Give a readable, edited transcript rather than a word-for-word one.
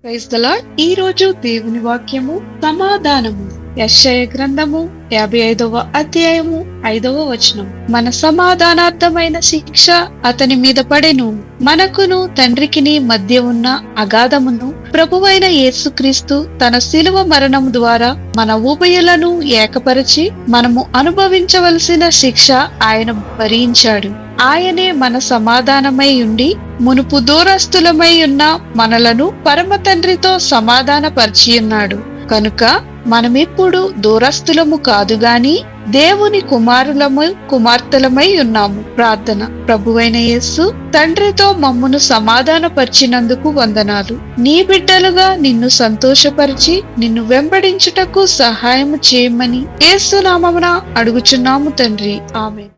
Praise the lord. ఈ రోజు దేవుని వాక్యము సమాధానము. యెషయా గ్రంథము 55వ అధ్యాయము 5వ వచనం. మన సమాధానార్థమైన శిక్ష అతని మీద పడెను, మనకును తండ్రికిని మధ్య ఉన్న అగాధమును ప్రభువైన యేసుక్రీస్తు తన శిలువ మరణం ద్వారా మన ఉభయులను ఏకపరిచి మనము అనుభవించవలసిన శిక్ష ఆయన భరించాడు. ఆయనే మన సమాధానమై ఉండి మునుపు దూరస్తులమై ఉన్న మనలను పరమ తండ్రితో సమాధాన పరిచియున్నాడు. కనుక మనమిప్పుడు దూరస్తులము కాదు గాని దేవుని కుమారులము కుమార్తెలమై ఉన్నాము. ప్రార్థన. ప్రభువైన యేసు, తండ్రితో మమ్మును సమాధాన పరిచినందుకు వందనాలు. నీ బిడ్డలుగా నిన్ను సంతోషపరిచి నిన్ను వెంబడించుటకు సహాయము చేయమని యేసు నామమున అడుగుచున్నాము తండ్రి. ఆమేన్.